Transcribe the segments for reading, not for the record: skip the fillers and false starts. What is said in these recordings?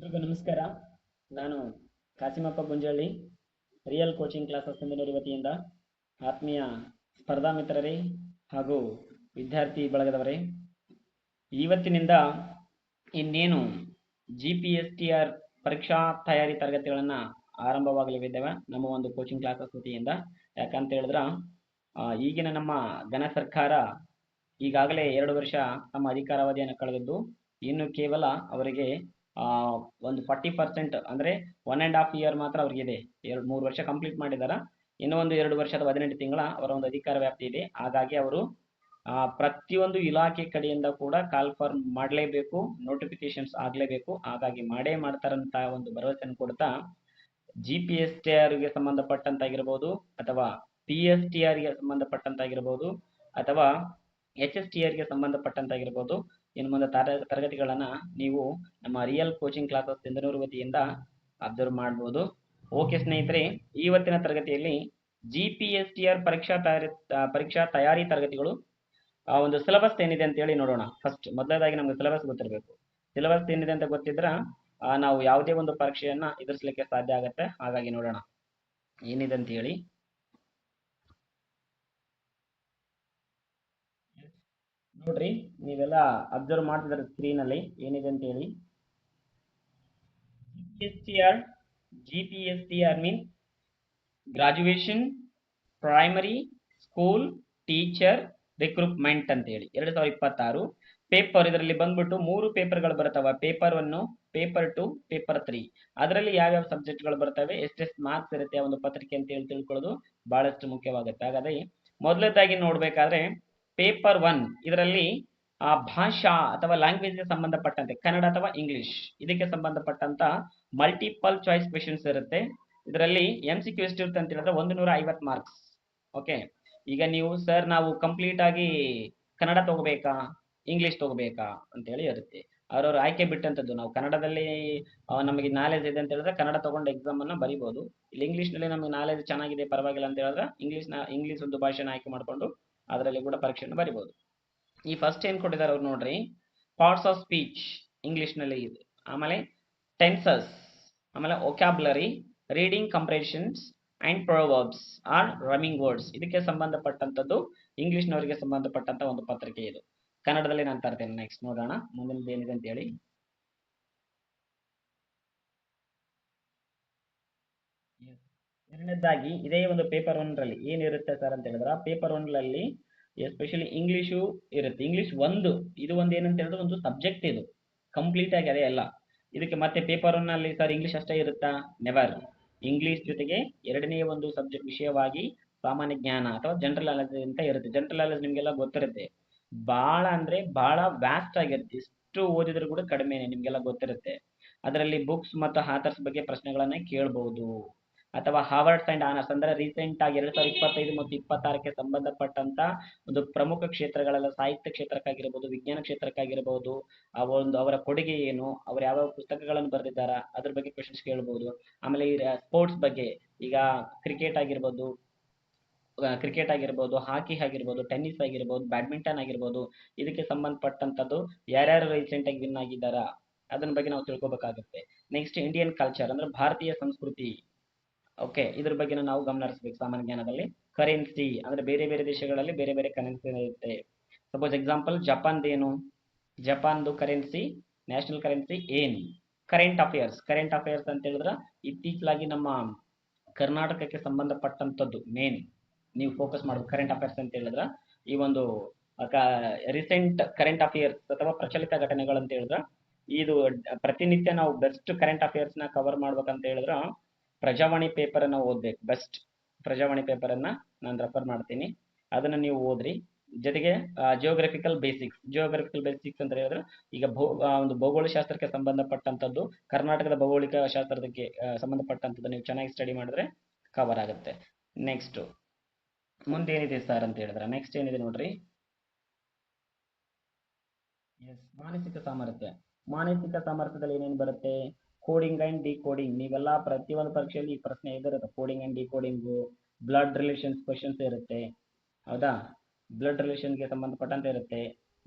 ಎಲ್ರಿಗೂ ನಮಸ್ಕಾರ. ನಾನು Kasimappa Gunjalli, real coaching classes Bengaluru ವತಿಯಿಂದ ಆತ್ಮೀಯ ಸ್ಪರ್ಧಾ ಮಿತ್ರರೇ ಹಾಗೂ ವಿದ್ಯಾರ್ಥಿ ಬಳಗದವರೇ, ಇವತ್ತಿನಿಂದ ಇನ್ನೇನು GPSTR ಪರೀಕ್ಷಾ ತಯಾರಿ ತರಗತಿಗಳನ್ನು ಆರಂಭವಾಗಲಿದ್ದೇವೆ ನಮ್ಮ ಒಂದು ಕೋಚಿಂಗ್ ಕ್ಲಾಸಸ್ ವತಿಯಿಂದ. ಯಾಕಂತ ಹೇಳಿದ್ರೆ ಈಗಿನ ನಮ್ಮ ಘನ ಸರ್ಕಾರ ಈಗಾಗಲೇ 2 ವರ್ಷ ತಮ್ಮ ಅಧಿಕಾರಾವಧಿಯನ್ನು ಕಳೆದಿದ್ದು, ಇನ್ನು ಕೇವಲ ಅವರಿಗೆ ಒಂದು 40% ಅಂದರೆ 1.5 ಇಯರ್ ಮಾತ್ರ ಅವರಿಗಿದೆ. 3 ವರ್ಷ ಕಂಪ್ಲೀಟ್ ಮಾಡಿದಾರ. ಇನ್ನೂ ಒಂದು 2 ವರ್ಷದ 18 ತಿಂಗಳ ಅವರ ಒಂದು ಅಧಿಕಾರ ವ್ಯಾಪ್ತಿ ಇದೆ. ಹಾಗಾಗಿ ಅವರು ಪ್ರತಿಯೊಂದು ಇಲಾಖೆ ಕಡೆಯಿಂದ ಕೂಡ ಕಾಲ್ ಫಾರ್ ಮಾಡಲೇಬೇಕು, ನೋಟಿಫಿಕೇಶನ್ಸ್ ಆಗಲೇಬೇಕು. ಹಾಗಾಗಿ ಮಾಡೇ ಮಾಡ್ತಾರಂತ ಒಂದು ಭರವಸೆಯನ್ನು ಕೊಡ್ತಾ GPSTR ಗೆ ಸಂಬಂಧಪಟ್ಟಂತಾಗಿರ್ಬೋದು ಅಥವಾ PSTR ಗೆ ಸಂಬಂಧಪಟ್ಟಂತಾಗಿರ್ಬೋದು ಅಥವಾ HSTR ಗೆ ಸಂಬಂಧಪಟ್ಟಂತಾಗಿರ್ಬೋದು, ಇನ್ನು ಮುಂದೆ ತರಗತಿಗಳನ್ನ ನೀವು ನಮ್ಮ ರಿಯಲ್ ಕೋಚಿಂಗ್ ಕ್ಲಾಸಸ್ ಬೆಂಗಳೂರು ವತಿಯಿಂದ ಅಬ್ಸರ್ವ್ ಮಾಡಬಹುದು. ಓಕೆ ಸ್ನೇಹಿತರೆ, ಇವತ್ತಿನ ತರಗತಿಯಲ್ಲಿ GPSTR ಪರೀಕ್ಷಾ ತಯಾರಿ ತರಗತಿಗಳು ಒಂದು ಸಿಲೆಬಸ್ ಏನಿದೆ ಅಂತ ಹೇಳಿ ನೋಡೋಣ. ಮೊದಲನೇದಾಗಿ ನಮ್ಗೆ ಸಿಲೆಬಸ್ ಗೊತ್ತಿರಬೇಕು. ಸಿಲೆಬಸ್ ಏನಿದೆ ಅಂತ ಗೊತ್ತಿದ್ರೆ ನಾವು ಯಾವುದೇ ಒಂದು ಪರೀಕ್ಷೆಯನ್ನ ಎದುರಿಸಲಿಕ್ಕೆ ಸಾಧ್ಯ ಆಗುತ್ತೆ. ಹಾಗಾಗಿ ನೋಡೋಣ ಏನಿದೆ ಅಂತ ಹೇಳಿ. ನೋಡ್ರಿ, ನೀವೆಲ್ಲ ಅಬ್ಸರ್ವ್ ಮಾಡ್ತಿದ್ರೆ ಸ್ಕ್ರೀನ್ ಅಲ್ಲಿ ಏನಿದೆ ಅಂತ ಹೇಳಿ. GPSTR mean graduation primary school teacher recruitment ಅಂತ ಹೇಳಿ 2026 ಪೇಪರ್. ಇದರಲ್ಲಿ ಬಂದ್ಬಿಟ್ಟು 3 ಪೇಪರ್ಗಳು ಬರ್ತವೆ. Paper 1, paper 2, paper 3. ಅದರಲ್ಲಿ ಯಾವ್ಯಾವ ಸಬ್ಜೆಕ್ಟ್ಗಳು ಬರ್ತವೆ, ಎಷ್ಟೆಷ್ಟು ಮಾರ್ಕ್ಸ್ ಇರುತ್ತೆ ಒಂದು ಪತ್ರಿಕೆ ಅಂತ ಹೇಳಿ ತಿಳ್ಕೊಳ್ಳೋದು ಬಹಳಷ್ಟು ಮುಖ್ಯವಾಗುತ್ತೆ. ಹಾಗಾದ್ರೆ ಮೊದಲನೇದಾಗಿ ನೋಡ್ಬೇಕಾದ್ರೆ ಪೇಪರ್ 1 ಇದರಲ್ಲಿ ಭಾಷಾ ಅಥವಾ ಲ್ಯಾಂಗ್ವೇಜ್ಗೆ ಸಂಬಂಧಪಟ್ಟಂತೆ ಕನ್ನಡ ಅಥವಾ ಇಂಗ್ಲಿಷ್ ಇದಕ್ಕೆ ಸಂಬಂಧಪಟ್ಟಂತ ಮಲ್ಟಿಪಲ್ ಚಾಯ್ಸ್ ಕ್ವೆಶನ್ಸ್ ಇರುತ್ತೆ. ಇದರಲ್ಲಿ MCQ ಎಷ್ಟಿರುತ್ತೆ ಅಂತ ಹೇಳಿದ್ರೆ 150 ಮಾರ್ಕ್ಸ್. ಓಕೆ, ಈಗ ನೀವು ಸರ್ ನಾವು ಕಂಪ್ಲೀಟ್ ಆಗಿ ಕನ್ನಡ ತಗೋಬೇಕಾ ಇಂಗ್ಲಿಷ್ ತಗೋಬೇಕಾ ಅಂತ ಹೇಳಿ ಇರುತ್ತೆ. ಅವ್ರವ್ರ ಆಯ್ಕೆ ಬಿಟ್ಟಂತದ್ದು. ನಾವು ಕನ್ನಡದಲ್ಲಿ ನಮಗೆ ನಾಲೆಜ್ ಇದೆ ಅಂತ ಹೇಳಿದ್ರೆ ಕನ್ನಡ ತಗೊಂಡು ಎಕ್ಸಾಮ್ ಅನ್ನ ಬರೀಬಹುದು. ಇಲ್ಲಿ ಇಂಗ್ಲಿಷ್ ನಲ್ಲಿ ನಮಗೆ ನಾಲೆಜ್ ಚೆನ್ನಾಗಿದೆ ಪರವಾಗಿಲ್ಲ ಅಂತ ಹೇಳಿದ್ರೆ ಇಂಗ್ಲಿಷ್ ಒಂದು ಭಾಷೆನ ಆಯ್ಕೆ ಮಾಡಿಕೊಂಡು ಅದರಲ್ಲಿ ಕೂಡ ಪರೀಕ್ಷೆಯನ್ನು ಬರೀಬಹುದು. ಈ ಫಸ್ಟ್ ಏನ್ ಕೊಟ್ಟಿದ್ದಾರೆ ಅವ್ರು ನೋಡ್ರಿ, ಪಾರ್ಟ್ಸ್ ಆಫ್ ಸ್ಪೀಚ್ ಇಂಗ್ಲಿಷ್ ನಲ್ಲಿ ಇದೆ, ಆಮೇಲೆ ಟೆನ್ಸಸ್, ಆಮೇಲೆ vocabulary, reading comprehensions and proverbs or rhyming words ಇದಕ್ಕೆ ಸಂಬಂಧಪಟ್ಟಂತದ್ದು ಇಂಗ್ಲಿಷ್ನವರಿಗೆ ಸಂಬಂಧಪಟ್ಟಂತ ಒಂದು ಪತ್ರಿಕೆ ಇದು. ಕನ್ನಡದಲ್ಲಿ ನಾನು ತರ್ತೇನೆ. ನೆಕ್ಸ್ಟ್ ನೋಡೋಣ ಮುಂದಿನದು ಏನಿದೆ ಅಂತ ಹೇಳಿ. ಎರಡನೇದಾಗಿ ಇದೇ ಒಂದು ಪೇಪರ್ 1 ರಲ್ಲಿ ಏನಿರುತ್ತೆ ಸರ್ ಅಂತ ಹೇಳಿದ್ರೆ, ಪೇಪರ್ 1 ರಲ್ಲಿ ಎಸ್ಪೆಷಲಿ ಇಂಗ್ಲಿಷು ಇರುತ್ತೆ. ಇಂಗ್ಲಿಷ್ ಇದು ಒಂದು ಏನಂತ ಹೇಳಿದ್ರೆ ಒಂದು ಸಬ್ಜೆಕ್ಟ್, ಇದು ಕಂಪ್ಲೀಟ್ ಆಗಿ ಅದೇ ಅಲ್ಲ. ಇದಕ್ಕೆ ಮತ್ತೆ ಪೇಪರ್ 1 ನಲ್ಲಿ ಸರ್ ಇಂಗ್ಲಿಷ್ ಅಷ್ಟೇ ಇರುತ್ತಾ? ನೆವರ್. ಇಂಗ್ಲಿಷ್ ಜೊತೆಗೆ ಎರಡನೇ ಒಂದು ಸಬ್ಜೆಕ್ಟ್ ವಿಷಯವಾಗಿ ಸಾಮಾನ್ಯ ಜ್ಞಾನ ಅಥವಾ ಜನರಲ್ ನಾಲೆಜ್ ಅಂತ ಇರುತ್ತೆ. ಜನರಲ್ ನಾಲೆಜ್ ನಿಮ್ಗೆಲ್ಲ ಗೊತ್ತಿರುತ್ತೆ. ಬಹಳ ಅಂದ್ರೆ ಬಹಳ ವ್ಯಾಸ್ಟ್ ಆಗಿರುತ್ತೆ. ಎಷ್ಟು ಓದಿದ್ರು ಕೂಡ ಕಡಿಮೆನೆ, ನಿಮ್ಗೆಲ್ಲ ಗೊತ್ತಿರುತ್ತೆ. ಅದರಲ್ಲಿ ಬುಕ್ಸ್ ಮತ್ತು ಆಥರ್ಸ್ ಬಗ್ಗೆ ಪ್ರಶ್ನೆಗಳನ್ನ ಕೇಳಬಹುದು. ಅಥವಾ ಹಾರ್ವರ್ಡ್ಸ್ ಅಂಡ್ ಆನರ್ಸ್ ಅಂದ್ರೆ ರೀಸೆಂಟ್ ಆಗಿ 2025 ಮತ್ತು 26ಕ್ಕೆ ಸಂಬಂಧಪಟ್ಟಂತ ಒಂದು ಪ್ರಮುಖ ಕ್ಷೇತ್ರಗಳೆಲ್ಲ ಸಾಹಿತ್ಯ ಕ್ಷೇತ್ರಕ್ಕಾಗಿರ್ಬೋದು, ವಿಜ್ಞಾನ ಕ್ಷೇತ್ರಕ್ಕಾಗಿರ್ಬೋದು, ಅವರ ಕೊಡುಗೆ ಏನು, ಅವ್ರು ಯಾವ ಪುಸ್ತಕಗಳನ್ನು ಬರೆದಿದ್ದಾರ ಅದ್ರ ಬಗ್ಗೆ ಕ್ವೆಶನ್ಸ್ ಕೇಳಬಹುದು. ಆಮೇಲೆ ಸ್ಪೋರ್ಟ್ಸ್ ಬಗ್ಗೆ, ಈಗ ಕ್ರಿಕೆಟ್ ಆಗಿರ್ಬೋದು, ಹಾಕಿ ಆಗಿರ್ಬೋದು, ಟೆನ್ನಿಸ್ ಆಗಿರ್ಬೋದು, ಬ್ಯಾಡ್ಮಿಂಟನ್ ಆಗಿರ್ಬೋದು, ಇದಕ್ಕೆ ಸಂಬಂಧಪಟ್ಟಂತದ್ದು ಯಾರ್ಯಾರು ರೀಸೆಂಟ್ ಆಗಿ ವಿನ್ ಆಗಿದ್ದಾರಾ ಅದನ್ನ ಬಗ್ಗೆ ನಾವು ತಿಳ್ಕೊಬೇಕಾಗುತ್ತೆ. ನೆಕ್ಸ್ಟ್ ಇಂಡಿಯನ್ ಕಲ್ಚರ್ ಅಂದ್ರೆ ಭಾರತೀಯ ಸಂಸ್ಕೃತಿ. ಓಕೆ, ಇದ್ರ ಬಗ್ಗೆ ನಾವು ಗಮನ ಹರಿಸಬೇಕು. ಸಾಮಾನ್ಯ ಜ್ಞಾನದಲ್ಲಿ ಕರೆನ್ಸಿ ಅಂದ್ರೆ ಬೇರೆ ಬೇರೆ ದೇಶಗಳಲ್ಲಿ ಬೇರೆ ಬೇರೆ ಕರೆನ್ಸಿ ಇರುತ್ತೆ. ಸಪೋಸ್ ಎಕ್ಸಾಂಪಲ್ ಜಪಾನ್ದು ಕರೆನ್ಸಿ, ನ್ಯಾಷನಲ್ ಕರೆನ್ಸಿ ಏನು. ಕರೆಂಟ್ ಅಫೇರ್ಸ್ ಅಂತ ಹೇಳಿದ್ರೆ ಇತ್ತೀಚಲಾಗಿ ನಮ್ಮ ಕರ್ನಾಟಕಕ್ಕೆ ಸಂಬಂಧಪಟ್ಟಂತದ್ದು ಮೇನ್ ನೀವು ಫೋಕಸ್ ಮಾಡಬೇಕು. ಕರೆಂಟ್ ಅಫೇರ್ಸ್ ಅಂತ ಹೇಳಿದ್ರೆ ಈ ಒಂದು ರೀಸೆಂಟ್ ಕರೆಂಟ್ ಅಫೇರ್ಸ್ ಅಥವಾ ಪ್ರಚಲಿತ ಘಟನೆಗಳು ಅಂತ ಹೇಳಿದ್ರೆ ಇದು ಪ್ರತಿನಿತ್ಯ ನಾವು ಬೆಸ್ಟ್ ಕರೆಂಟ್ ಅಫೇರ್ಸ್ ನ ಕವರ್ ಮಾಡ್ಬೇಕಂತ ಹೇಳಿದ್ರೆ ಪ್ರಜಾವಾಣಿ ಪೇಪರ್ ಅನ್ನ ಓದ್ಬೇಕು. ಬೆಸ್ಟ್ ಪ್ರಜಾವಾಣಿ ಪೇಪರ್ ಅನ್ನ ನಾನು ರೆಫರ್ ಮಾಡ್ತೀನಿ, ಅದನ್ನ ನೀವು ಓದ್ರಿ. ಜೊತೆಗೆ ಜಿಯೋಗ್ರಫಿಕಲ್ ಬೇಸಿಕ್ಸ್ ಅಂತ ಹೇಳಿದ್ರೆ ಈಗ ಒಂದು ಭೌಗೋಳಶಾಸ್ತ್ರಕ್ಕೆ ಸಂಬಂಧಪಟ್ಟಂತದ್ದು, ಕರ್ನಾಟಕದ ಭೌಗೋಳಿಕ ಶಾಸ್ತ್ರಕ್ಕೆ ಸಂಬಂಧಪಟ್ಟಂತದ್ದು ನೀವು ಚೆನ್ನಾಗಿ ಸ್ಟಡಿ ಮಾಡಿದ್ರೆ ಕವರ್ ಆಗುತ್ತೆ. ನೆಕ್ಸ್ಟ್ ಮುಂದೆ ಏನಿದೆ ಸರ್ ಅಂತ ಹೇಳಿದ್ರೆ, ನೆಕ್ಸ್ಟ್ ಏನಿದೆ ನೋಡ್ರಿ, ಮಾನಸಿಕ ಸಾಮರ್ಥ್ಯದಲ್ಲಿ ಏನೇನು ಬರುತ್ತೆ? Coding and decoding. ನೀವೆಲ್ಲ ಪ್ರತಿಯೊಂದು ಪರೀಕ್ಷೆಯಲ್ಲಿ ಈ ಪ್ರಶ್ನೆ ಇದಿರುತ್ತೆ. Coding and decoding, blood relations questions ಇರುತ್ತೆ, ಹೌದಾ? ಬ್ಲಡ್ ರಿಲೇಷನ್ಗೆ ಸಂಬಂಧಪಟ್ಟಂತೆ ಇರುತ್ತೆ.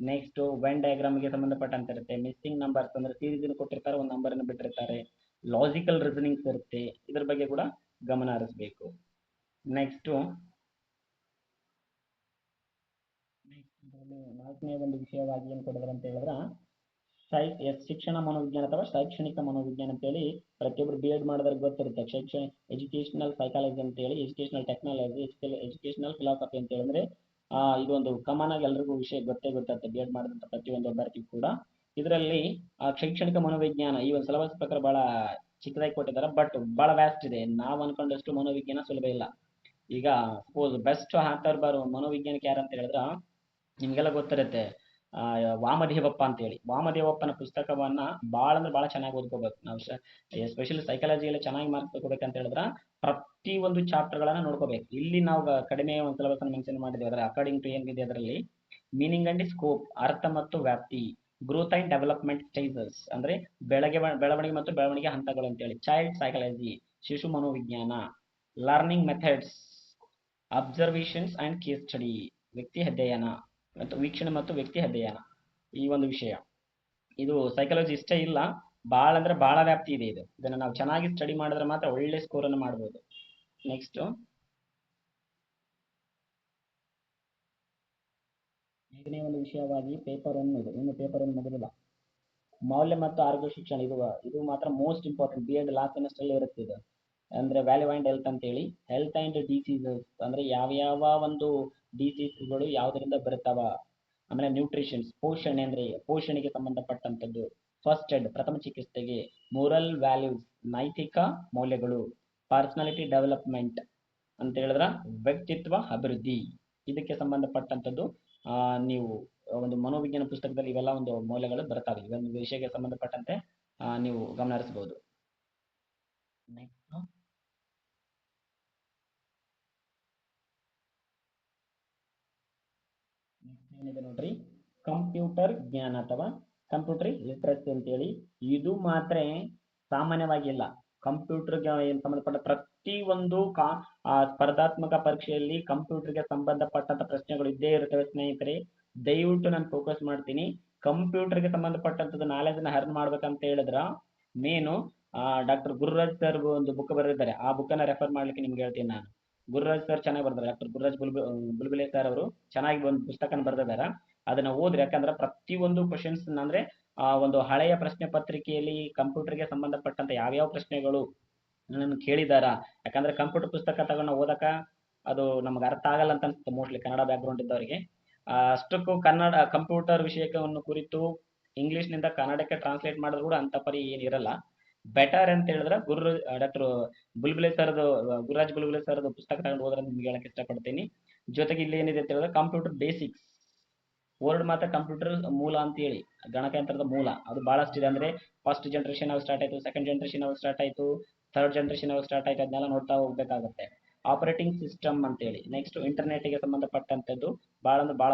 ನೆಕ್ಸ್ಟ್ ವೆನ್ ಡಯಾಗ್ರಾಮ್ಗೆ ಸಂಬಂಧಪಟ್ಟಂತೆ ಇರುತ್ತೆ. ಮಿಸ್ಸಿಂಗ್ ನಂಬರ್ಸ್ ಅಂದ್ರೆ ಸೀರೀಸ್ ಕೊಟ್ಟಿರ್ತಾರೆ, ಒಂದು ನಂಬರ್ ಅನ್ನು ಬಿಟ್ಟಿರ್ತಾರೆ. ಲಾಜಿಕಲ್ ರೀಸನಿಂಗ್ಸ್ ಇರುತ್ತೆ, ಇದ್ರ ಬಗ್ಗೆ ಕೂಡ ಗಮನ ಹರಿಸಬೇಕು. ನೆಕ್ಸ್ಟ್ ನಾಲ್ಕನೇ ಒಂದು ವಿಷಯವಾಗಿ ಏನು ಕೊಡಿದ್ರೆ ಅಂತ ಹೇಳಿದ್ರೆ ಶಿಕ್ಷಣ ಮನೋವಿಜ್ಞಾನ ಅಥವಾ ಶೈಕ್ಷಣಿಕ ಮನೋವಿಜ್ಞಾನ ಅಂತೇಳಿ ಪ್ರತಿಯೊಬ್ಬರು ಬಿ ಎಡ್ ಮಾಡಿದ್ರೆ ಗೊತ್ತಿರುತ್ತೆ. ಎಜುಕೇಶನಲ್ ಸೈಕಾಲಜಿ ಅಂತೇಳಿ, ಎಜುಕೇಶನಲ್ ಟೆಕ್ನಾಲಜಿ, ಎಜುಕೇಶನಲ್ ಫಿಲಾಸಫಿ ಅಂತ ಹೇಳಿದ್ರೆ ಇದು ಒಂದು ಕಾಮನ್ ಆಗಿ ಎಲ್ರಿಗೂ ವಿಷಯ ಗೊತ್ತಿರುತ್ತೆ ಬಿ ಎಡ್ ಮಾಡಿದಂತ ಪ್ರತಿಯೊಂದು ಅಭ್ಯರ್ಥಿ ಕೂಡ. ಇದರಲ್ಲಿ ಶೈಕ್ಷಣಿಕ ಮನೋವಿಜ್ಞಾನ ಈ ಒಂದು ಸಿಲೆಬಸ್ ಪ್ರಕಾರ ಬಹಳ ಚಿಕ್ಕದಾಗಿ ಕೊಟ್ಟಿದ್ದಾರೆ, ಬಟ್ ಬಹಳ ವ್ಯಾಸ್ಟ್ ಇದೆ. ನಾವು ಅನ್ಕೊಂಡಷ್ಟು ಮನೋವಿಜ್ಞಾನ ಸುಲಭ ಇಲ್ಲ. ಈಗ ಸಪೋಸ್ ಬೆಸ್ಟ್ ಆಥರ್ ಬರೋ ಮನೋವಿಜ್ಞಾನಿಕ ಯಾರು ಅಂತ ಹೇಳಿದ್ರೆ ನಿಮ್ಗೆಲ್ಲ ಗೊತ್ತಿರುತ್ತೆ, ವಾಮದೇವಪ್ಪ ಅಂತೇಳಿ. ವಾಮದೇವಪ್ಪನ ಪುಸ್ತಕವನ್ನ ಭಾಳ ಅಂದ್ರೆ ಭಾಳ ಚೆನ್ನಾಗಿ ಓದ್ಕೋಬೇಕು ನಾವು. ಎಸ್ಪೆಷಲಿ ಸೈಕಾಲಜಿಯಲ್ಲಿ ಚೆನ್ನಾಗಿ ಮಾರ್ಕ್ಸ್ ತಗೋಬೇಕಂತ ಹೇಳಿದ್ರೆ ಪ್ರತಿ ಒಂದು ಚಾಪ್ಟರ್ಗಳನ್ನ ನೋಡ್ಕೋಬೇಕು. ಇಲ್ಲಿ ನಾವು ಕಡಿಮೆ ಒಂದು ಸಿಲೆಬಸ್ ಮೆನ್ಷನ್ ಮಾಡಿದ್ದೇವೆ, ಅದರ ಅಕಾರ್ಡಿಂಗ್ ಟು ಏನಿದೆ ಅದರಲ್ಲಿ ಮೀನಿಂಗ್ ಅಂಡ್ ಸ್ಕೋಪ್, ಅರ್ಥ ಮತ್ತು ವ್ಯಾಪ್ತಿ, ಗ್ರೋತ್ ಅಂಡ್ ಡೆವಲಪ್ಮೆಂಟ್ ಸ್ಟೇಜಸ್ ಅಂದ್ರೆ ಬೆಳವಣಿಗೆ ಮತ್ತು ಬೆಳವಣಿಗೆ ಹಂತಗಳು ಅಂತೇಳಿ, ಚೈಲ್ಡ್ ಸೈಕಾಲಜಿ ಶಿಶು ಮನೋವಿಜ್ಞಾನ, learning methods, observations and case study ವ್ಯಕ್ತಿ ಅಧ್ಯಯನ ಮತ್ತು ವೀಕ್ಷಣೆ ಮತ್ತು ವ್ಯಕ್ತಿ ಅಧ್ಯಯನ. ಈ ಒಂದು ವಿಷಯ ಇದು ಸೈಕಾಲಜಿ ಇಷ್ಟೇ ಇಲ್ಲ, ಭಾಳ ಅಂದ್ರೆ ಭಾಳ ವ್ಯಾಪ್ತಿ ಇದೆ. ಇದನ್ನು ನಾವು ಚೆನ್ನಾಗಿ ಸ್ಟಡಿ ಮಾಡಿದ್ರೆ ಮಾತ್ರ ಒಳ್ಳೆ ಸ್ಕೋರ್ ಅನ್ನು ಮಾಡ್ಬೋದು. ನೆಕ್ಸ್ಟ್ ಐದನೇ ಒಂದು ವಿಷಯವಾಗಿ ಪೇಪರ್ ಒನ್ ಇದೆ, ಇನ್ನು ಪೇಪರ್ ಒನ್ ಮುಗಿದಿಲ್ಲ. ಮೌಲ್ಯ ಮತ್ತು ಆರೋಗ್ಯ ಶಿಕ್ಷಣ, ಇದು ಮಾತ್ರ most important. B Ed last semester ಅಲ್ಲಿ ಇರುತ್ತೆ ಇದು. ಅಂದ್ರೆ ವ್ಯಾಲ್ಯೂ ಆ್ಯಂಡ್ ಹೆಲ್ತ್ ಅಂತೇಳಿ, ಹೆಲ್ತ್ ಆ್ಯಂಡ್ ಡಿಸೀಸಸ್ ಅಂದ್ರೆ ಯಾವ ಒಂದು ಡಿಸೀಸ್ಗಳು ಯಾವುದರಿಂದ ಬರ್ತಾವ. ಆಮೇಲೆ ನ್ಯೂಟ್ರಿಷನ್ಸ್, ಪೋಷಣೆ ಅಂದ್ರೆ ಪೋಷಣೆಗೆ ಸಂಬಂಧಪಟ್ಟಂಥದ್ದು. ಫಸ್ಟ್ ಏಡ್ ಪ್ರಥಮ ಚಿಕಿತ್ಸೆಗೆ, ಮೋರಲ್ ವ್ಯಾಲ್ಯೂಸ್ ನೈತಿಕ ಮೌಲ್ಯಗಳು, ಪರ್ಸನಾಲಿಟಿ ಡೆವಲಪ್ಮೆಂಟ್ ಅಂತ ಹೇಳಿದ್ರೆ ವ್ಯಕ್ತಿತ್ವ ಅಭಿವೃದ್ಧಿ, ಇದಕ್ಕೆ ಸಂಬಂಧಪಟ್ಟಂಥದ್ದು ನೀವು ಒಂದು ಮನೋವಿಜ್ಞಾನ ಪುಸ್ತಕದಲ್ಲಿ ಇವೆಲ್ಲ ಒಂದು ಮೌಲ್ಯಗಳು ಬರ್ತವೆ. ಇವೊಂದು ವಿಷಯಕ್ಕೆ ಸಂಬಂಧಪಟ್ಟಂತೆ ನೀವು ಗಮನ ಹರಿಸಬಹುದು. ನೆಕ್ಸ್ಟ್ ಏನಿದೆ ನೋಡ್ರಿ, ಕಂಪ್ಯೂಟರ್ ಜ್ಞಾನ ಅಥವಾ ಕಂಪ್ಯೂಟರ್ ಲಿಟ್ರಸಿ ಅಂತೇಳಿ. ಇದು ಮಾತ್ರ ಸಾಮಾನ್ಯವಾಗಿಲ್ಲ. ಕಂಪ್ಯೂಟರ್ಗೆ ಸಂಬಂಧಪಟ್ಟ ಪ್ರತಿ ಒಂದು ಸ್ಪರ್ಧಾತ್ಮಕ ಪರೀಕ್ಷೆಯಲ್ಲಿ ಕಂಪ್ಯೂಟರ್ಗೆ ಸಂಬಂಧಪಟ್ಟಂತ ಪ್ರಶ್ನೆಗಳು ಇದ್ದೇ ಇರ್ತವೆ ಸ್ನೇಹಿತರೆ. ದಯವಿಟ್ಟು ನಾನು ಫೋಕಸ್ ಮಾಡ್ತೀನಿ, ಕಂಪ್ಯೂಟರ್ಗೆ ಸಂಬಂಧಪಟ್ಟಂತದ್ದು ನಾಲೆಜ್ ನ ಹರ್ನ್ ಮಾಡ್ಬೇಕಂತ ಹೇಳಿದ್ರ ಮೇನು ಡಾಕ್ಟರ್ ಗುರುರಾಜ್ ಸರ್ ಒಂದು ಬುಕ್ ಬರೆದಿದ್ದಾರೆ. ಆ ಬುಕ್ ಅನ್ನ ರೆಫರ್ ಮಾಡ್ಲಿಕ್ಕೆ ನಿಮ್ಗೆ ಹೇಳ್ತೀನಿ ನಾನು. ಗುರುರಾಜ್ ಸರ್ ಚೆನ್ನಾಗಿ ಬರ್ತಾರೆ, ಡಾಕ್ಟರ್ ಗುರುರಾಜ್ ಬುಲ್ಬುಲೆ ಸರ್ ಅವರು ಚೆನ್ನಾಗಿ ಒಂದು ಪುಸ್ತಕನ ಬರೆದಿದ್ದಾರೆ. ಅದನ್ನ ಓದ್ರಿ, ಯಾಕಂದ್ರೆ ಪ್ರತಿಯೊಂದು ಕ್ವಶನ್ಸ್ ಅಂದ್ರೆ ಒಂದು ಹಳೆಯ ಪ್ರಶ್ನೆ ಪತ್ರಿಕೆಯಲ್ಲಿ ಕಂಪ್ಯೂಟರ್ಗೆ ಸಂಬಂಧಪಟ್ಟಂತ ಯಾವ್ಯಾವ ಪ್ರಶ್ನೆಗಳು ನನ್ನ ಕೇಳಿದಾರ. ಯಾಕಂದ್ರೆ ಕಂಪ್ಯೂಟರ್ ಪುಸ್ತಕ ತಗೊಂಡು ಓದಕ ಅದು ನಮ್ಗೆ ಅರ್ಥ ಆಗಲ್ಲ ಅಂತ ಅನ್ಸುತ್ತೆ ಮೋಸ್ಟ್ಲಿ ಕನ್ನಡ ಬ್ಯಾಕ್ ಗ್ರೌಂಡ್ ಇದ್ದವರಿಗೆ. ಅಷ್ಟಕ್ಕೂ ಕನ್ನಡ ಕಂಪ್ಯೂಟರ್ ವಿಷಯವನ್ನು ಕುರಿತು ಇಂಗ್ಲಿಷ್ ನಿಂದ ಕನ್ನಡಕ್ಕೆ ಟ್ರಾನ್ಸ್ಲೇಟ್ ಮಾಡಿದ್ರು ಕೂಡ ಅಂತ ಪರಿ ಏನಿರಲ್ಲ. ಬೆಟರ್ ಅಂತ ಹೇಳಿದ್ರೆ ಡಾಕ್ಟರ್ ಬುಲ್ಬುಲೆ ಸರ್ದು, ಗುರುರಾಜ್ ಬುಲ್ಬುಲೆ ಸರ್ದು ಪುಸ್ತಕ ತಗೊಂಡು ಹೋದ್ರೆ ನಿಮ್ಗೆ ಹೇಳಕ್ ಇಷ್ಟಪಡ್ತೀನಿ. ಜೊತೆಗೆ ಇಲ್ಲಿ ಏನಿದೆ ಅಂತ ಹೇಳಿದ್ರೆ ಕಂಪ್ಯೂಟರ್ ಬೇಸಿಕ್ಸ್, ವರ್ಡ್ ಮಾತ್ರ ಕಂಪ್ಯೂಟರ್ ಮೂಲ ಅಂತ ಹೇಳಿ, ಗಣಕಯಂತ್ರದ ಮೂಲ ಅದು ಬಹಳಷ್ಟಿದೆ. ಅಂದ್ರೆ ಫಸ್ಟ್ ಜನರೇಷನ್ ಅವ್ ಸ್ಟಾರ್ಟ್ ಆಯ್ತು, ಸೆಕೆಂಡ್ ಜನರೇಷನ್ ಅವ್ ಸ್ಟಾರ್ಟ್ ಆಯ್ತು, ಥರ್ಡ್ ಜನರೇಷನ್ ಅವ್ ಸ್ಟಾರ್ಟ್ ಆಯ್ತು, ಅದನ್ನೆಲ್ಲ ನೋಡ್ತಾ ಹೋಗ್ಬೇಕಾಗುತ್ತೆ. ಆಪರೇಟಿಂಗ್ ಸಿಸ್ಟಮ್ ಅಂತೇಳಿ. ನೆಕ್ಸ್ಟ್ ಇಂಟರ್ನೆಟ್ ಗೆ ಸಂಬಂಧಪಟ್ಟಂತದ್ದು ಬಹಳ ಅಂದ್ರೆ ಬಹಳ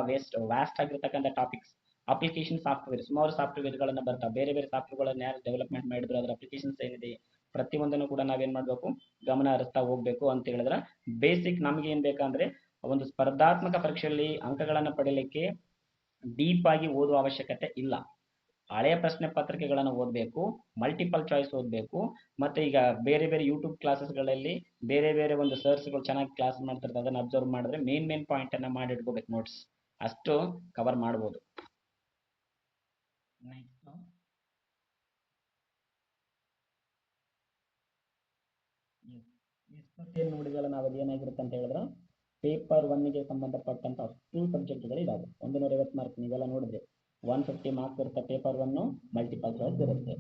ವ್ಯಾಸ್ಟ್ ಆಗಿರ್ತಕ್ಕಂಥ ಟಾಪಿಕ್ಸ್. ಅಪ್ಲಿಕೇಶನ್ ಸಾಫ್ಟ್ವೇರ್, ಸುಮಾರು ಸಾಫ್ಟ್ವೇರ್ ಗಳನ್ನ ಬರ್ತಾವೆ. ಬೇರೆ ಬೇರೆ ಸಾಫ್ಟ್ವೇರ್ಗಳನ್ನ ಯಾರು ಡೆವಲಪ್ಮೆಂಟ್ ಮಾಡಿದ್ರು, ಅದರ ಅಪ್ಲಿಕೇಶನ್ಸ್ ಏನಿದೆ ಪ್ರತಿಯೊಂದನ್ನು ಕೂಡ ನಾವೇನ್ ಮಾಡ್ಬೇಕು, ಗಮನ ಹರಿಸ್ತಾ ಹೋಗ್ಬೇಕು ಅಂತ ಹೇಳಿದ್ರೆ ಬೇಸಿಕ್ ನಮ್ಗೆ ಏನ್ ಬೇಕಂದ್ರೆ ಒಂದು ಸ್ಪರ್ಧಾತ್ಮಕ ಪರೀಕ್ಷೆಯಲ್ಲಿ ಅಂಕಗಳನ್ನ ಪಡೆಯಲಿಕ್ಕೆ ಡೀಪ್ ಆಗಿ ಓದುವ ಅವಶ್ಯಕತೆ ಇಲ್ಲ. ಹಳೆಯ ಪ್ರಶ್ನೆ ಪತ್ರಿಕೆಗಳನ್ನು ಓದಬೇಕು, ಮಲ್ಟಿಪಲ್ ಚಾಯ್ಸ್ ಓದಬೇಕು, ಮತ್ತೆ ಈಗ ಬೇರೆ ಬೇರೆ ಯೂಟ್ಯೂಬ್ ಕ್ಲಾಸಸ್ಗಳಲ್ಲಿ ಬೇರೆ ಬೇರೆ ಒಂದು ಸರ್ಸ್ಗಳು ಚೆನ್ನಾಗಿ ಕ್ಲಾಸ್ ಮಾಡ್ತಿರ್ತಾರೆ, ಅದನ್ನ ಅಬ್ಸರ್ವ್ ಮಾಡಿದ್ರೆ ಮೇನ್ ಪಾಯಿಂಟ್ ಅನ್ನ ಮಾಡಿ ಇಟ್ಕೋಬೇಕು, ನೋಟ್ಸ್ ಅಷ್ಟು ಕವರ್ ಮಾಡ್ಬೋದು. ನೆಕ್ಸ್ಟ್ ಏನು ನೋಡಿದಲ್ಲ ನಾವು, ಅದೇನಾಗಿರುತ್ತೆ ಅಂತ ಹೇಳಿದ್ರೆ ಪೇಪರ್ ಒನ್ಗೆ ಸಂಬಂಧಪಟ್ಟಂತ ಅಷ್ಟು ಸಬ್ಜೆಕ್ಟ್ಗಳು ಇದಾವೆ. 150 ಮಾರ್ಕ್ ನೀವೆಲ್ಲ ನೋಡಿದ್ರೆ 150 ಮಾರ್ಕ್ಸ್ ಇರುತ್ತೆ ಪೇಪರ್ ಒನ್, ಮಲ್ಟಿಪಲ್ ಚಾಯ್ಸ್ ಇರುತ್ತೆ.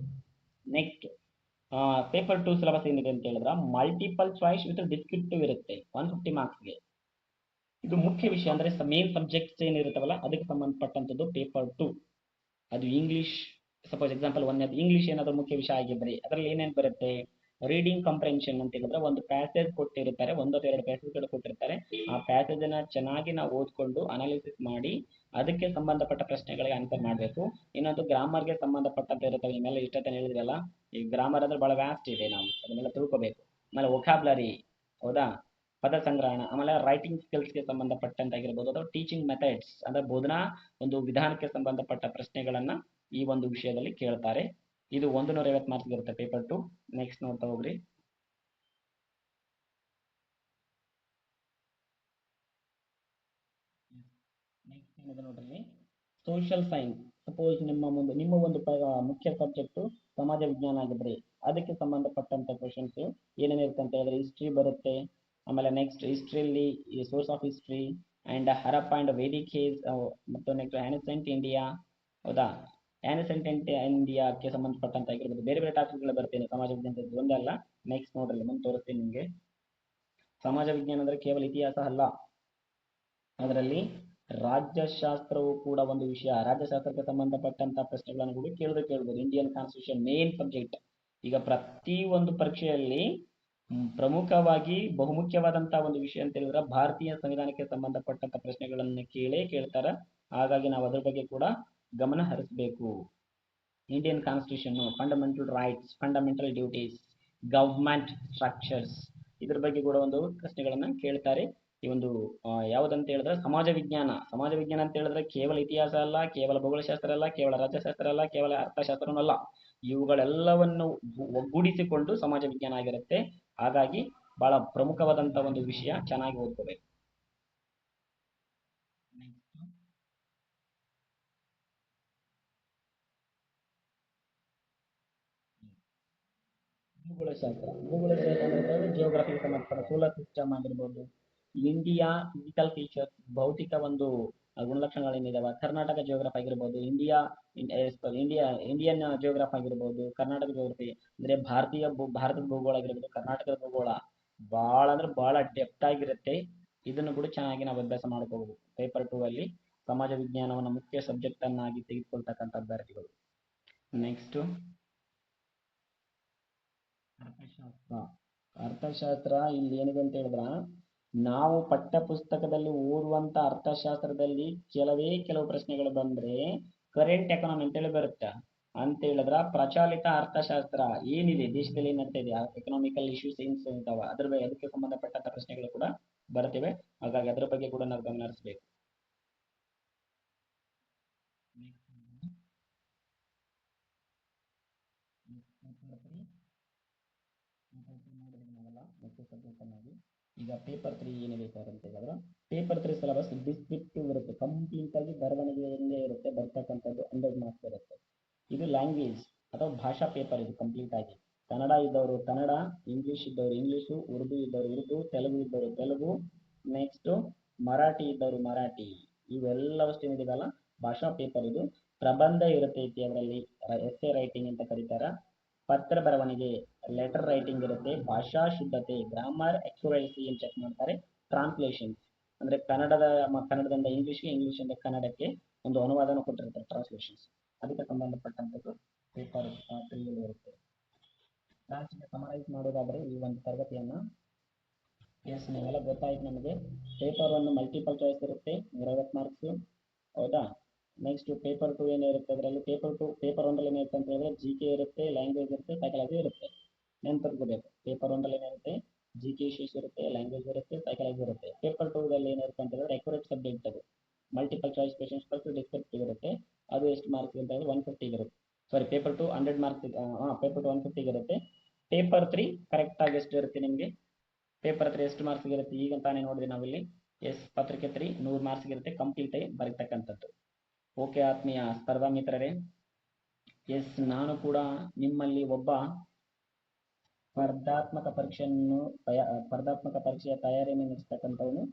ನೆಕ್ಸ್ಟ್ ಪೇಪರ್ 2 ಸಿಲೆಬಸ್ ಏನಿದೆ ಅಂತ ಹೇಳಿದ್ರೆ ಮಲ್ಟಿಪಲ್ ಚಾಯ್ಸ್ ವಿತ್ ಡಿಸ್ಕ್ರಿಪ್ಟಿವ್ ಇರುತ್ತೆ 150 ಮಾರ್ಕ್ಸ್ಗೆ. ಇದು ಮುಖ್ಯ ವಿಷಯ ಅಂದ್ರೆ ಮೇನ್ ಸಬ್ಜೆಕ್ಟ್ಸ್ ಏನಿರುತ್ತವಲ್ಲ ಅದಕ್ಕೆ ಸಂಬಂಧಪಟ್ಟಂತದ್ದು ಪೇಪರ್ 2. ಅದು English, suppose example one English ಏನಾದ್ರು ಮುಖ್ಯ ವಿಷಯ ಆಗಿದ್ರೆ ಅದರಲ್ಲಿ ಏನೇನು ಬರುತ್ತೆ, ರೀಡಿಂಗ್ ಕಂಪ್ರೆನ್ಷನ್ ಅಂತ ಹೇಳಿದ್ರೆ ಒಂದು ಪ್ಯಾಸೇಜ್ ಕೊಟ್ಟಿರ್ತಾರೆ, ಒಂದು ಅಥವಾ ಎರಡು ಪ್ಯಾಸೇಜ್ಗಳು ಕೊಟ್ಟಿರ್ತಾರೆ. ಆ ಪ್ಯಾಸೇಜ್ ಅನ್ನ ಚೆನ್ನಾಗಿ ನಾವು ಓದ್ಕೊಂಡು ಅನಾಲಿಸಿಸ್ ಮಾಡಿ ಅದಕ್ಕೆ ಸಂಬಂಧಪಟ್ಟ ಪ್ರಶ್ನೆಗಳಿಗೆ ಆನ್ಸರ್ ಮಾಡಬೇಕು. ಇನ್ನೊಂದು ಗ್ರಾಮರ್ಗೆ ಸಂಬಂಧಪಟ್ಟಂತೆ ಇರುತ್ತೆ. ನಿಮ್ಮೆಲ್ಲ ಇಷ್ಟತೆ ಹೇಳಿದ್ರಲ್ಲ, ಈ ಗ್ರಾಮರ್ ಅಂದ್ರೆ ಬಹಳ ವ್ಯಾಸ್ಟ್ ಇದೆ, ನಾವು ಅದನ್ನೆಲ್ಲ ತಿಳ್ಕೋಬೇಕು. ಆಮೇಲೆ ವೊಕ್ಯಾಬ್ಲರಿ, ಹೌದಾ, ಪದ ಸಂಗ್ರಹಣ, ಆಮೇಲೆ ರೈಟಿಂಗ್ ಸ್ಕಿಲ್ಸ್ಗೆ ಸಂಬಂಧಪಟ್ಟಂತಾಗಿರ್ಬೋದು ಅಥವಾ ಟೀಚಿಂಗ್ ಮೆಥಡ್ಸ್ ಅಂದ್ರೆ ಬೋಧನಾ ಒಂದು ವಿಧಾನಕ್ಕೆ ಸಂಬಂಧಪಟ್ಟ ಪ್ರಶ್ನೆಗಳನ್ನ ಈ ಒಂದು ವಿಷಯದಲ್ಲಿ ಕೇಳ್ತಾರೆ. ಇದು 150 ಮಾರ್ಕ್ಸ್ ಇರುತ್ತೆ ಪೇಪರ್ 2. ನೆಕ್ಸ್ಟ್ ನೋಡ್ತಾ ಹೋಗ್ರಿ. ನೆಕ್ಸ್ಟ್ ಏನಿದೆ ನೋಡ್ರಿ, ಸೋಷಿಯಲ್ ಸೈನ್ಸ್. ಸಪೋಸ್ ನಿಮ್ಮ ಒಂದು ಮುಖ್ಯ ಸಬ್ಜೆಕ್ಟ್ ಸಮಾಜ ವಿಜ್ಞಾನ ಆಗಿದ್ರೆ ಅದಕ್ಕೆ ಸಂಬಂಧಪಟ್ಟಂತ ಕ್ವಶನ್ಸ್ ಏನೇನಿರುತ್ತೆ ಅಂತ ಹೇಳಿದ್ರೆ ಹಿಸ್ಟ್ರಿ ಬರುತ್ತೆ. ಆಮೇಲೆ ನೆಕ್ಸ್ಟ್ ಹಿಸ್ಟ್ರಿಯಲ್ಲಿ source of history and Harappa and Vedic age, ಮತ್ತು ನೆಕ್ಸ್ಟ್ ಆನ್ಸೆಂಟ್ ಇಂಡಿಯಾ. ಹೌದಾ, ಆನ್ಸೆಂಟ್ ಇಂಡಿಯಾಕ್ಕೆ ಸಂಬಂಧಪಟ್ಟಂತ ಆಗಿರ್ಬೋದು, ಬೇರೆ ಬೇರೆ ಟಾಪಿಕ್ಗಳು ಬರ್ತೇನೆ ಸಮಾಜ ವಿಜ್ಞಾನದ ಒಂದೇ ಅಲ್ಲ. ನೆಕ್ಸ್ಟ್ ನೋಡ್ರಿ, ಮುಂದೆ ತೋರಿಸ್ತೀನಿ ನಿಮಗೆ. ಸಮಾಜ ವಿಜ್ಞಾನ ಅಂದ್ರೆ ಕೇವಲ ಇತಿಹಾಸ ಅಲ್ಲ, ಅದರಲ್ಲಿ ರಾಜ್ಯಶಾಸ್ತ್ರವು ಕೂಡ ಒಂದು ವಿಷಯ. ರಾಜ್ಯಶಾಸ್ತ್ರಕ್ಕೆ ಸಂಬಂಧಪಟ್ಟಂತ ಪ್ರಶ್ನೆಗಳನ್ನು ಕೂಡ ಕೇಳ್ಬೋದು. Indian constitution main subject. ಈಗ ಪ್ರತಿ ಒಂದು ಪರೀಕ್ಷೆಯಲ್ಲಿ ಪ್ರಮುಖವಾಗಿ ಬಹುಮುಖ್ಯವಾದಂತಹ ಒಂದು ವಿಷಯ ಅಂತ ಹೇಳಿದ್ರೆ ಭಾರತೀಯ ಸಂವಿಧಾನಕ್ಕೆ ಸಂಬಂಧಪಟ್ಟಂತ ಪ್ರಶ್ನೆಗಳನ್ನು ಕೇಳ್ತಾರ. ಹಾಗಾಗಿ ನಾವು ಅದ್ರ ಬಗ್ಗೆ ಕೂಡ ಗಮನ ಹರಿಸಬೇಕು. Indian constitution, fundamental rights, fundamental duties, government structures, ಇದ್ರ ಬಗ್ಗೆ ಕೂಡ ಒಂದು ಪ್ರಶ್ನೆಗಳನ್ನ ಕೇಳ್ತಾರೆ. ಈ ಒಂದು ಯಾವುದಂತ ಹೇಳಿದ್ರೆ ಸಮಾಜ ವಿಜ್ಞಾನ. ಸಮಾಜ ವಿಜ್ಞಾನ ಅಂತ ಹೇಳಿದ್ರೆ ಕೇವಲ ಇತಿಹಾಸ ಅಲ್ಲ, ಕೇವಲ ಭೂಗೋಳಶಾಸ್ತ್ರ ಅಲ್ಲ, ಕೇವಲ ರಾಜ್ಯಶಾಸ್ತ್ರ ಅಲ್ಲ, ಕೇವಲ ಅರ್ಥಶಾಸ್ತ್ರನೂ ಅಲ್ಲ. ಇವುಗಳೆಲ್ಲವನ್ನು ಒಗ್ಗೂಡಿಸಿಕೊಂಡು ಸಮಾಜ ವಿಜ್ಞಾನ ಆಗಿರುತ್ತೆ. ಹಾಗಾಗಿ ಬಹಳ ಪ್ರಮುಖವಾದಂತ ಒಂದು ವಿಷಯ, ಚೆನ್ನಾಗಿ ಓದ್ಕೋಬೇಕು. ಭೂಗೋಳಶಾಸ್ತ್ರ ಅಂದ್ರೆ ಜಿಯೋಗ್ರಫಿಗೆ ಸಂಬಂಧಪಟ್ಟ ಸೋಲಾರ್ ಸಿಸ್ಟಮ್ ಆಗಿರ್ಬೋದು, ಇಂಡಿಯಾ ಫಿಸಿಕಲ್ ಫೀಚರ್ಸ್, ಭೌತಿಕ ಒಂದು ಗುಣಲಕ್ಷಣಗಳೇನಿದಾವ, ಕರ್ನಾಟಕ ಜಿಯೋಗ್ರಫಿ ಆಗಿರ್ಬೋದು, ಇಂಡಿಯನ್ ಜಿಯೋಗ್ರಫಿ ಆಗಿರ್ಬೋದು, ಕರ್ನಾಟಕ ಜಿಯೋಗ್ರಫಿ ಅಂದ್ರೆ ಭಾರತದ ಭೂಗೋಳ ಆಗಿರ್ಬೋದು, ಕರ್ನಾಟಕದ ಭೂಗೋಳ ಬಹಳ ಅಂದ್ರೆ ಬಹಳ ಡೆಪ್ತ್ ಆಗಿರುತ್ತೆ. ಇದನ್ನು ಕೂಡ ಚೆನ್ನಾಗಿ ನಾವು ಅಭ್ಯಾಸ ಮಾಡ್ಕೋಬಹುದು. ಪೇಪರ್ 2 ಅಲ್ಲಿ ಸಮಾಜ ವಿಜ್ಞಾನವನ್ನು ಮುಖ್ಯ ಸಬ್ಜೆಕ್ಟ್ ಅನ್ನಾಗಿ ತೆಗೆದುಕೊಳ್ತಕ್ಕಂಥ ಅಭ್ಯರ್ಥಿಗಳು. ನೆಕ್ಸ್ಟ್ ಅರ್ಥಶಾಸ್ತ್ರ. ಅರ್ಥಶಾಸ್ತ್ರ ಇಲ್ಲಿ ಏನಿದೆ ಅಂತ ಹೇಳಿದ್ರ, ನಾವು ಪಠ್ಯ ಪುಸ್ತಕದಲ್ಲಿ ಓದುವಂತ ಅರ್ಥಶಾಸ್ತ್ರದಲ್ಲಿ ಕೆಲವು ಪ್ರಶ್ನೆಗಳು ಬಂದ್ರೆ ಕರೆಂಟ್ ಎಕಾನಮಿ ಅಂತೇಳಿ ಬರುತ್ತೆ. ಅಂತ ಹೇಳಿದ್ರ ಪ್ರಚಲಿತ ಅರ್ಥಶಾಸ್ತ್ರ ಏನಿದೆ ದೇಶದಲ್ಲಿ ಏನ್ ನಡೀತಾ ಇದೆ, ಎಕನಾಮಿಕಲ್ ಇಶ್ಯೂಸ್ ಏನ್ ಇದಾವ ಅದಕ್ಕೆ ಸಂಬಂಧಪಟ್ಟಂತ ಪ್ರಶ್ನೆಗಳು ಕೂಡ ಬರ್ತವೆ. ಹಾಗಾಗಿ ಅದ್ರ ಬಗ್ಗೆ ಕೂಡ ನಾವು ಗಮನ ಹರಿಸಬೇಕು. ಈಗ ಪೇಪರ್ 3 ಏನಿದೆ ಸರ್ ಅಂತ ಹೇಳಿದ್ರೆ, ಪೇಪರ್ 3 ಸಿಲೆಬಸ್ ಡಿಸ್ಕ್ರಿಪ್ಟಿವ್ ಇರುತ್ತೆ, ಕಂಪ್ಲೀಟ್ ಆಗಿ ಬರವಣಿಗೆಯಲ್ಲೇ ಇರುತ್ತೆ, ಬರ್ತಕ್ಕಂಥದ್ದು 100 ಮಾರ್ಕ್ಸ್ ಇರುತ್ತೆ. ಇದು ಲ್ಯಾಂಗ್ವೇಜ್ ಅಥವಾ ಭಾಷಾ ಪೇಪರ್. ಇದು ಕಂಪ್ಲೀಟ್ ಆಗಿ ಕನ್ನಡ ಇದ್ದವರು ಕನ್ನಡ, ಇಂಗ್ಲಿಷ್ ಇದ್ದವರು ಇಂಗ್ಲಿಷು, ಉರ್ದು ಇದ್ದವರು ಉರ್ದು, ತೆಲುಗು ಇದ್ದವರು ತೆಲುಗು, ನೆಕ್ಸ್ಟ್ ಮರಾಠಿ ಇದ್ದವರು ಮರಾಠಿ, ಇವೆಲ್ಲವಷ್ಟು ಏನಿದೆಯಲ್ಲ ಭಾಷಾ ಪೇಪರ್. ಇದು ಪ್ರಬಂಧ ಇರುತ್ತೆ ಅದರಲ್ಲಿ, ಎಸ್ಸೆ ರೈಟಿಂಗ್ ಅಂತ ಕರೀತಾರ. ಪತ್ರ ಬರವಣಿಗೆ, ಲೆಟರ್ ರೈಟಿಂಗ್ ಇರುತ್ತೆ, ಭಾಷಾ ಶುದ್ಧತೆ, ಗ್ರಾಮರ್ ಅಕ್ಯುರಸಿ ಅಂತ ಚೆಕ್ ಮಾಡ್ತಾರೆ. ಟ್ರಾನ್ಸ್ಲೇಷನ್ ಅಂದ್ರೆ ಕನ್ನಡದಿಂದ ಇಂಗ್ಲಿಷ್ಗೆ, ಇಂಗ್ಲಿಷಿಂದ ಕನ್ನಡಕ್ಕೆ ಒಂದು ಅನುವಾದನ ಕೊಟ್ಟಿರ್ತಾರೆ, ಟ್ರಾನ್ಸ್ಲೇಷನ್ಸ್. ಅದಕ್ಕೆ ಸಂಬಂಧಪಟ್ಟಂತದ್ದು ಪೇಪರ್ 3 ಇರುತ್ತೆ. ಲಾಸ್ಟ್ಗೆ ಸಮರೈಸ್ ಮಾಡೋದಾದ್ರೆ ಈ ಒಂದು ತರಗತಿಯನ್ನ, ಎಸ್ ನೀವೆಲ್ಲ ಗೊತ್ತಾಯ್ತು ನಮಗೆ. ಪೇಪರ್ 1 ಮಲ್ಟಿಪಲ್ ಚಾಯ್ಸ್ ಇರುತ್ತೆ, 150 ಮಾರ್ಕ್ಸ್. ಹೌದಾ, ನೆಕ್ಸ್ಟ್ ಪೇಪರ್ 2 ಏನಿರುತ್ತೆ ಅದರಲ್ಲಿ, ಪೇಪರ್ 1 ಏನಿರುತ್ತೆ ಅಂತ ಹೇಳಿದ್ರೆ GK ಇರುತ್ತೆ, ಲ್ಯಾಂಗ್ವೇಜ್ ಇರುತ್ತೆ, ಸೈಕಾಲಜಿ ಇರುತ್ತೆ. ನೆನ್ಪಿಟ್ಕೋಬೇಕು, ಪೇಪರ್ 1 ಏನಿರುತ್ತೆ GK ಇಶ್ಯೂಸ್ ಇರುತ್ತೆ, ಲ್ಯಾಂಗ್ವೇಜ್ ಇರುತ್ತೆ, ಸೈಕಾಲಜಿ ಇರುತ್ತೆ. ಪೇಪರ್ 2 ಏನಿರುತ್ತೆ ಅಂತ ಹೇಳಿದ್ರೆ ಅಕ್ಯುರೇಟ್ ಸಬ್ಜೆಕ್ಟ್ ಅದು, multiple choice questions plus descriptive ಇರುತ್ತೆ. ಅದು ಎಷ್ಟು ಮಾರ್ಕ್ಸ್ ಅಂತ ಹೇಳಿದ್ರೆ 150 ಇರುತ್ತೆ. ಸಾರಿ, ಪೇಪರ್ 2 100 ಮಾರ್ಕ್ಸ್, ಪೇಪರ್ 2 150 ಇರುತ್ತೆ. ಪೇಪರ್ 3 ಕರೆಕ್ಟ್ ಆಗಿ ಎಷ್ಟು ಇರುತ್ತೆ ನಿಮಗೆ, ಪೇಪರ್ 3 ಎಷ್ಟು ಮಾರ್ಕ್ಸ್ ಇರುತ್ತೆ ಈಗ ತಾನೇ ನೋಡಿದ್ವಿ ನಾವಿಲ್ಲಿ. ಎಸ್, ಪತ್ರಿಕೆ 3 100 ಮಾರ್ಕ್ಸ್ ಇರುತ್ತೆ, ಕಂಪ್ಲೀಟ್ ಆಗಿ ಬರೀತಕ್ಕಂಥದ್ದು. ಓಕೆ ಆತ್ಮೀಯ ಸ್ಪರ್ಧಾ ಮಿತ್ರರೇ, ಎಸ್ ನಾನು ಕೂಡ ನಿಮ್ಮಲ್ಲಿ ಒಬ್ಬ ಸ್ಪರ್ಧಾತ್ಮಕ ಪರೀಕ್ಷೆಯ ತಯಾರಿಯನ್ನು ನಡೆಸ್ತಕ್ಕಂಥವನು.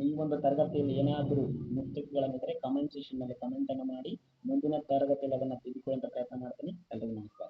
ಈ ಒಂದು ತರಗತಿಯಲ್ಲಿ ಏನಾದರೂ ಮಿಸ್ಟೇಕ್ಗಳಿದ್ದರೆ ಕಮೆಂಟ್ ಸೆಕ್ಷನ್ ನಲ್ಲಿ ಕಮೆಂಟ್ ಅನ್ನು ಮಾಡಿ, ಮುಂದಿನ ತರಗತಿಯಲ್ಲಿ ಅದನ್ನು ತಿದ್ದುಕೊಳ್ಳುವಂತ ಪ್ರಯತ್ನ ಮಾಡ್ತೀನಿ. ಎಲ್ಲರಿಗೂ ನಮಸ್ಕಾರ.